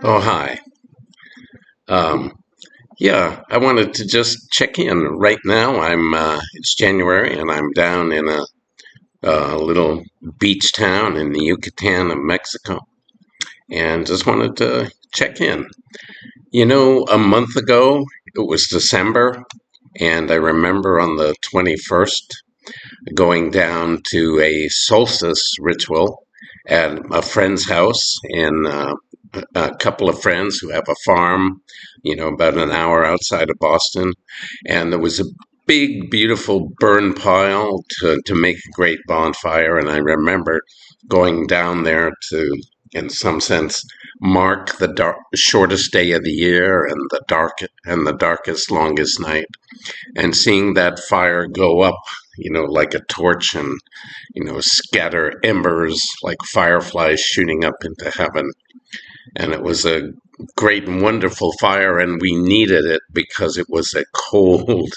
Oh, hi. Um, yeah, I wanted to just check in. Right now, it's January and I'm down in a little beach town in the Yucatan of Mexico and just wanted to check in. A month ago, it was December, and I remember on the 21st going down to a solstice ritual at a friend's house in a couple of friends who have a farm, about an hour outside of Boston. And there was a big, beautiful burn pile to make a great bonfire. And I remember going down there to, in some sense, mark the shortest day of the year and the darkest, longest night, and seeing that fire go up, like a torch, and scatter embers like fireflies shooting up into heaven. And it was a great and wonderful fire, and we needed it because it was a cold,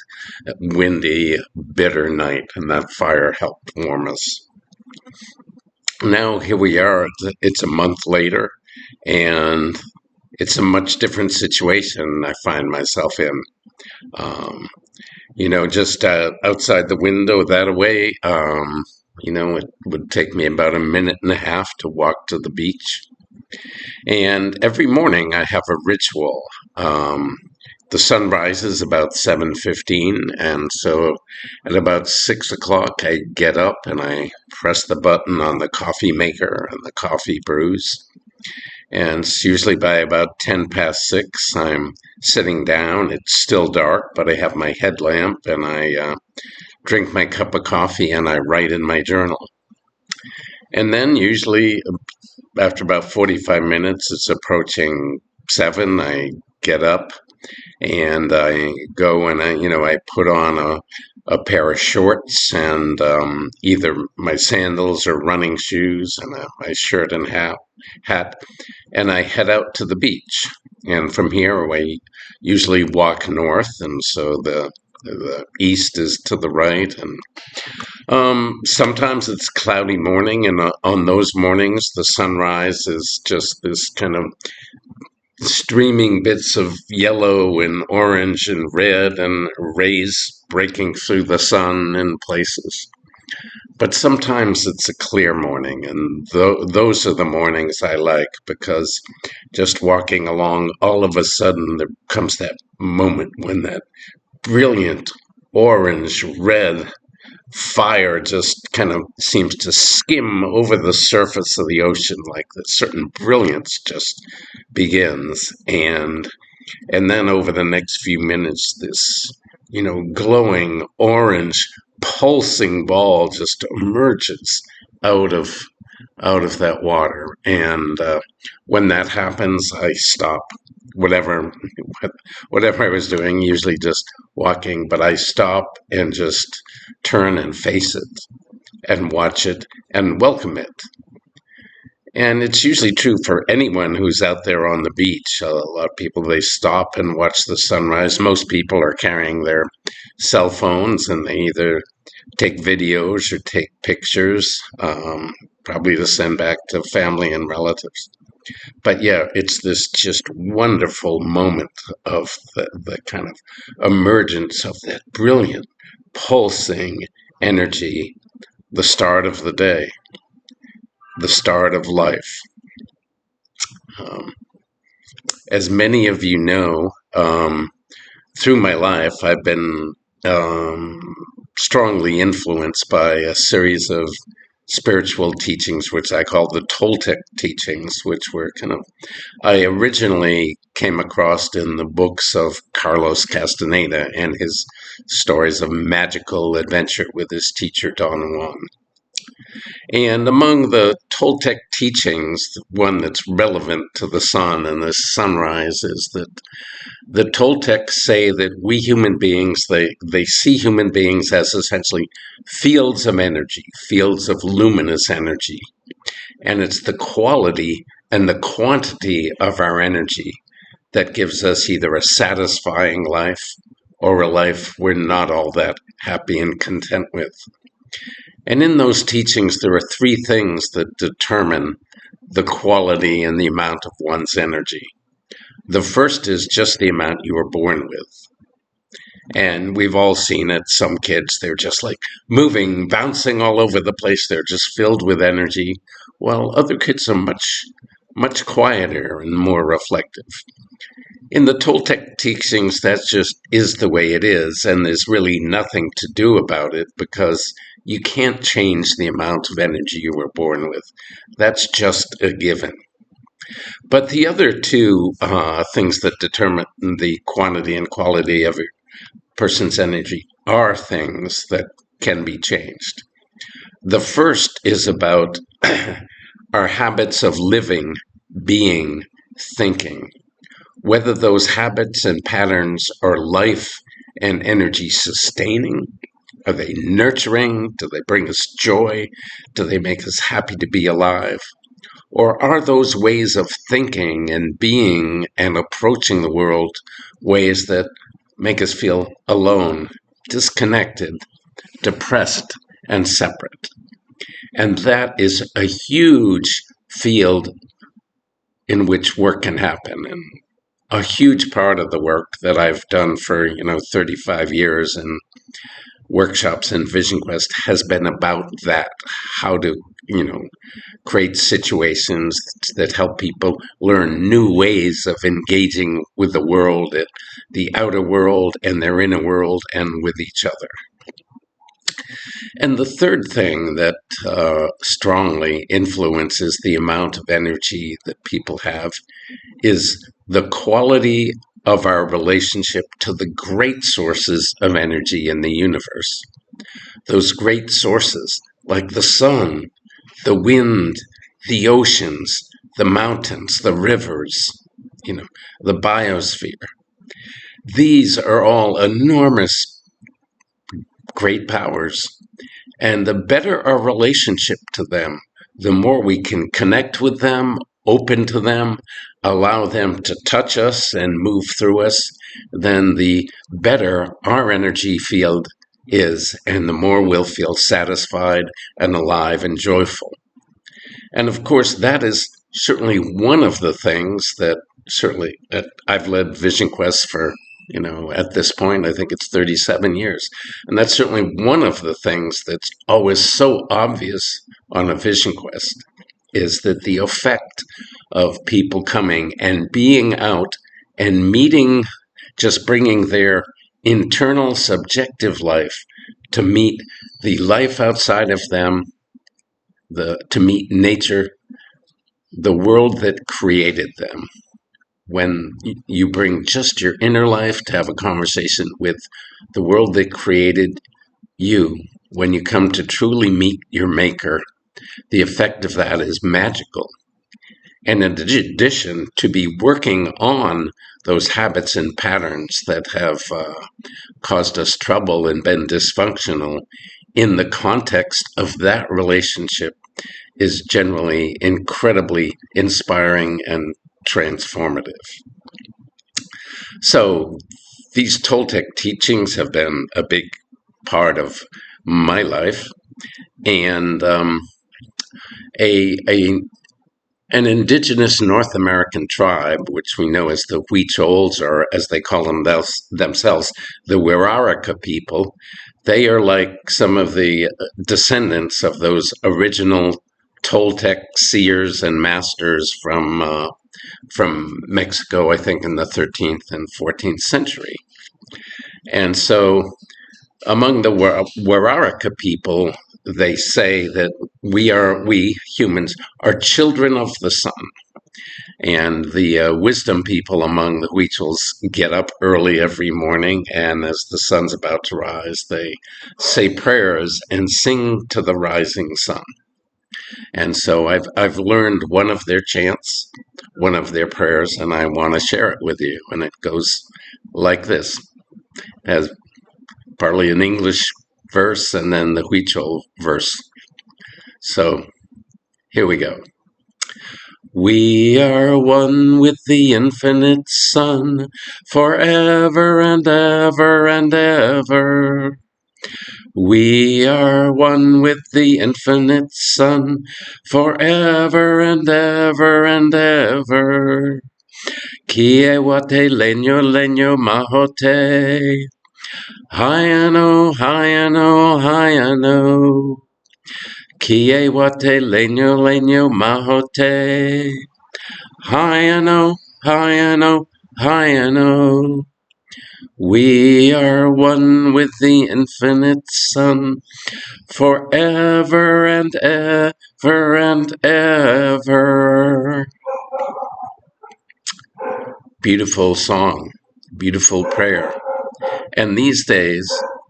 windy, bitter night, and that fire helped warm us. Now here we are. It's a month later, and it's a much different situation I find myself in. Um, just outside the window that way, it would take me about a minute and a half to walk to the beach. And every morning I have a ritual. The sun rises about 7:15, and so at about 6 o'clock I get up and I press the button on the coffee maker and the coffee brews. And it's usually by about 10 past 6 I'm sitting down. It's still dark, but I have my headlamp and I drink my cup of coffee and I write in my journal. And then usually after about 45 minutes, it's approaching 7. I get up and I go and I put on a pair of shorts and either my sandals or running shoes and my shirt and hat, and I head out to the beach. And from here, I usually walk north, and so the east is to the right, and sometimes it's cloudy morning, and on those mornings, the sunrise is just this kind of streaming bits of yellow and orange and red and rays breaking through the sun in places. But sometimes it's a clear morning, and those are the mornings I like because just walking along, all of a sudden there comes that moment when that brilliant orange red fire just kind of seems to skim over the surface of the ocean, like a certain brilliance just begins. And then over the next few minutes, this, glowing orange pulsing ball just emerges out of that water. And when that happens, I stop whatever whatever I was doing, usually just walking, but I stop and just turn and face it and watch it and welcome it. And it's usually true for anyone who's out there on the beach. A lot of people, they stop and watch the sunrise. Most people are carrying their cell phones and they either take videos or take pictures, probably to send back to family and relatives. But yeah, it's this just wonderful moment of the kind of emergence of that brilliant, pulsing energy, the start of the day, the start of life. Um, as many of you know, through my life, I've been strongly influenced by a series of spiritual teachings, which I call the Toltec teachings, which were I originally came across in the books of Carlos Castaneda and his stories of magical adventure with his teacher, Don Juan. And among the Toltec teachings, one that's relevant to the sun and the sunrise is that the Toltecs say that we human beings, they see human beings as essentially fields of energy, fields of luminous energy. And it's the quality and the quantity of our energy that gives us either a satisfying life or a life we're not all that happy and content with. And in those teachings, there are three things that determine the quality and the amount of one's energy. The first is just the amount you were born with. And we've all seen it. Some kids, they're just like moving, bouncing all over the place. They're just filled with energy. While other kids are much quieter and more reflective. In the Toltec teachings, that just is the way it is, and there's really nothing to do about it because you can't change the amount of energy you were born with. That's just a given. But the other two things that determine the quantity and quality of a person's energy are things that can be changed. The first is about our habits of living, being, thinking. Whether those habits and patterns are life and energy sustaining, are they nurturing? Do they bring us joy? Do they make us happy to be alive? Or are those ways of thinking and being and approaching the world ways that make us feel alone, disconnected, depressed, and separate? And that is a huge field in which work can happen. And a huge part of the work that I've done for 35 years in workshops in Vision Quest has been about that, how to create situations that help people learn new ways of engaging with the world, the outer world and their inner world, and with each other. And the third thing that strongly influences the amount of energy that people have is the quality of our relationship to the great sources of energy in the universe. Those great sources, like the sun, the wind, the oceans, the mountains, the rivers, the biosphere. These are all enormous, great powers. And the better our relationship to them, the more we can connect with them, open to them, allow them to touch us and move through us, then the better our energy field is, and the more we'll feel satisfied and alive and joyful. And of course, that is certainly one of the things that I've led Vision Quest for, at this point, I think it's 37 years. And that's certainly one of the things that's always so obvious on a Vision Quest is that the effect of people coming and being out and meeting, just bringing their internal subjective life to meet the life outside of them, to meet nature, the world that created them. When you bring just your inner life to have a conversation with the world that created you, when you come to truly meet your maker, the effect of that is magical. And in addition, to be working on those habits and patterns that have caused us trouble and been dysfunctional in the context of that relationship is generally incredibly inspiring and transformative. So these Toltec teachings have been a big part of my life, and an indigenous North American tribe, which we know as the Huichols, or as they call themselves, the Wiraraka people. They are like some of the descendants of those original Toltec seers and masters from Mexico, I think, in the 13th and 14th century. And so among the Wiraraka people, they say that we humans are children of the sun. And the wisdom people among the Huichols get up early every morning, and as the sun's about to rise, they say prayers and sing to the rising sun. And so I've learned one of their chants, one of their prayers, and I want to share it with you. And it goes like this. It has partly an English verse and then the Huichol verse. So here we go. We are one with the infinite sun, forever and ever and ever. We are one with the infinite sun, forever and ever and ever. Kie wate leño leño mahote. Hyano, hyano, hyano. Kie wate leño leño mahote. Hyano, hyano, hyano. We are one with the infinite sun, forever and ever and ever. Beautiful song, beautiful prayer. And these days,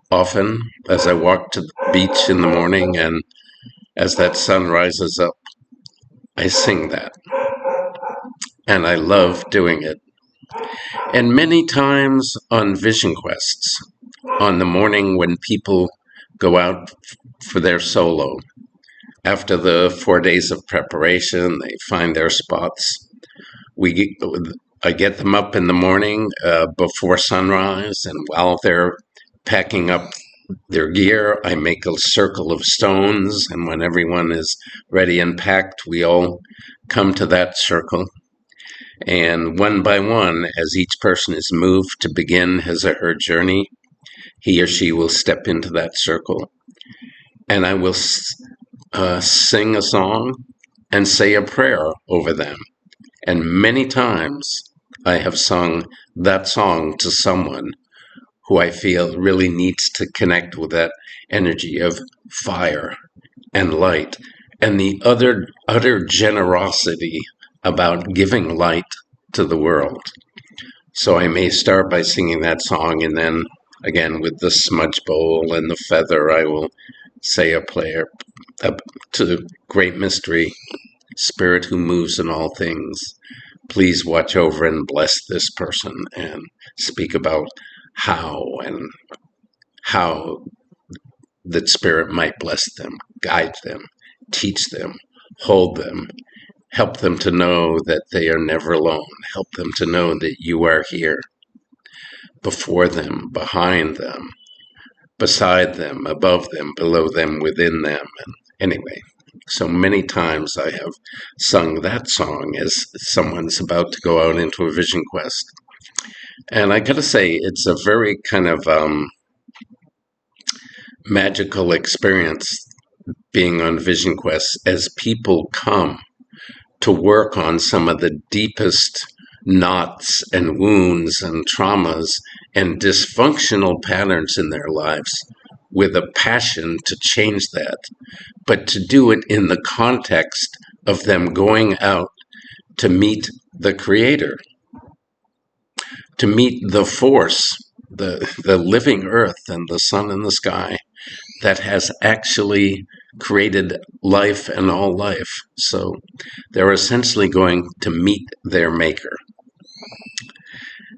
often as I walk to the beach in the morning and as that sun rises up, I sing that. And I love doing it. And many times on vision quests, on the morning when people go out for their solo, after the 4 days of preparation, they find their spots. I get them up in the morning before sunrise, and while they're packing up their gear, I make a circle of stones, and when everyone is ready and packed, we all come to that circle. And one by one, as each person is moved to begin his or her journey, he or she will step into that circle. And I will sing a song and say a prayer over them. And many times I have sung that song to someone who I feel really needs to connect with that energy of fire and light and the utter generosity about giving light to the world. So I may start by singing that song, and then again with the smudge bowl and the feather, I will say a prayer to the great mystery, Spirit who moves in all things. Please watch over and bless this person, and speak about how that Spirit might bless them, guide them, teach them, hold them, help them to know that they are never alone, help them to know that you are here, before them, behind them, beside them, above them, below them, within them. And anyway, so many times I have sung that song as someone's about to go out into a vision quest. And I gotta say, it's a very kind of magical experience being on vision quests as people come to work on some of the deepest knots and wounds and traumas and dysfunctional patterns in their lives with a passion to change that, but to do it in the context of them going out to meet the Creator, to meet the force, the living earth and the sun and the sky that has actually created life and all life. So they're essentially going to meet their maker.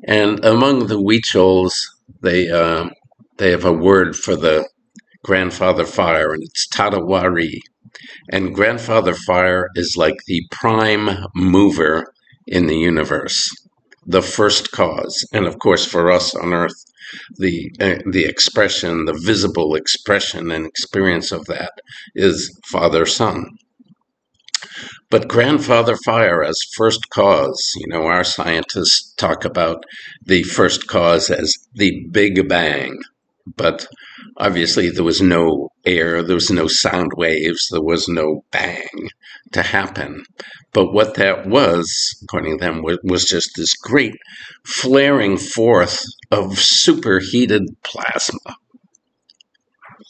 And among the Huichols, they have a word for the grandfather fire, and it's Tatawari. And grandfather fire is like the prime mover in the universe, the first cause. And of course, for us on Earth, the expression, the visible expression and experience of that is Father Son. But grandfather fire as first cause, our scientists talk about the first cause as the Big Bang. But obviously there was no air, there was no sound waves, there was no bang to happen. But what that was, according to them, was just this great flaring forth of superheated plasma,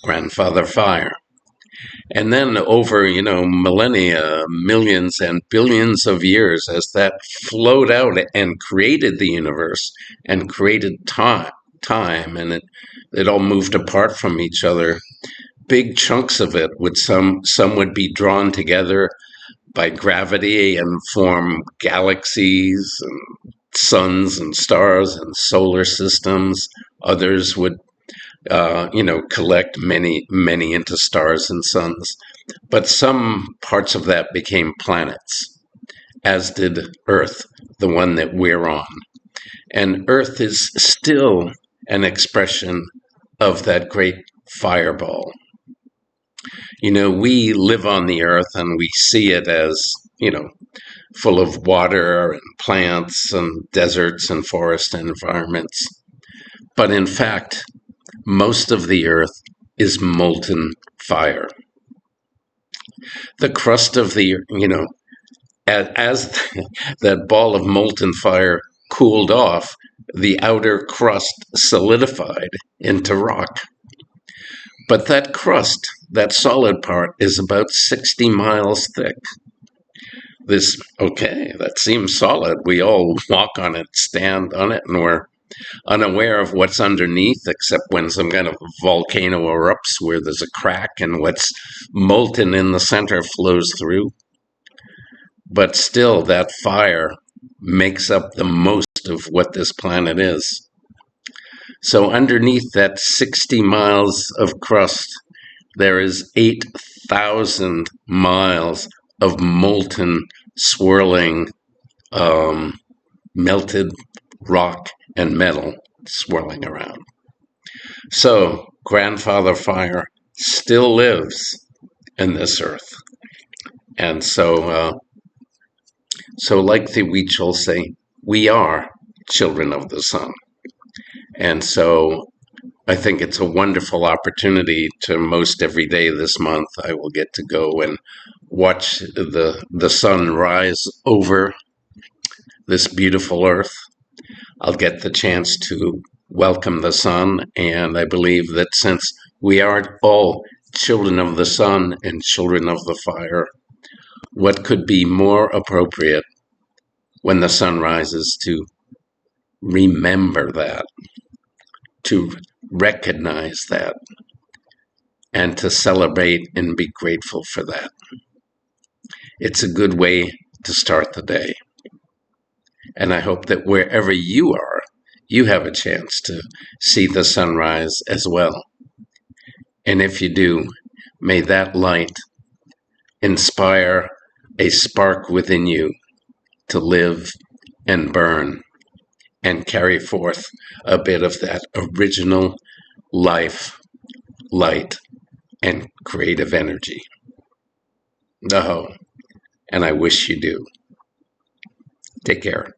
grandfather fire. And then over, millennia, millions and billions of years, as that flowed out and created the universe and created time, and it all moved apart from each other. Big chunks of it some would be drawn together by gravity and form galaxies and suns and stars and solar systems. Others would collect many into stars and suns. But some parts of that became planets, as did Earth, the one that we're on. And Earth is still an expression of that great fireball. We live on the earth and we see it as, full of water and plants and deserts and forest environments. But in fact, most of the earth is molten fire. The crust of the, as that ball of molten fire cooled off, the outer crust solidified into rock. But that crust, that solid part, is about 60 miles thick. That seems solid. We all walk on it, stand on it, and we're unaware of what's underneath, except when some kind of volcano erupts where there's a crack and what's molten in the center flows through. But still, that fire makes up the most of what this planet is. So underneath that 60 miles of crust, there is 8,000 miles of molten, swirling, melted rock and metal swirling around. So Grandfather Fire still lives in this earth. And so like the Weechel say, we are children of the sun. And so I think it's a wonderful opportunity to most every day this month. I will get to go and watch the sun rise over this beautiful earth. I'll get the chance to welcome the sun, and I believe that since we are all children of the sun and children of the fire, what could be more appropriate when the sun rises to remember that, to recognize that, and to celebrate and be grateful for that. It's a good way to start the day. And I hope that wherever you are, you have a chance to see the sunrise as well. And if you do, may that light inspire a spark within you to live and burn and carry forth a bit of that original life, light, and creative energy. Oh, and I wish you do. Take care.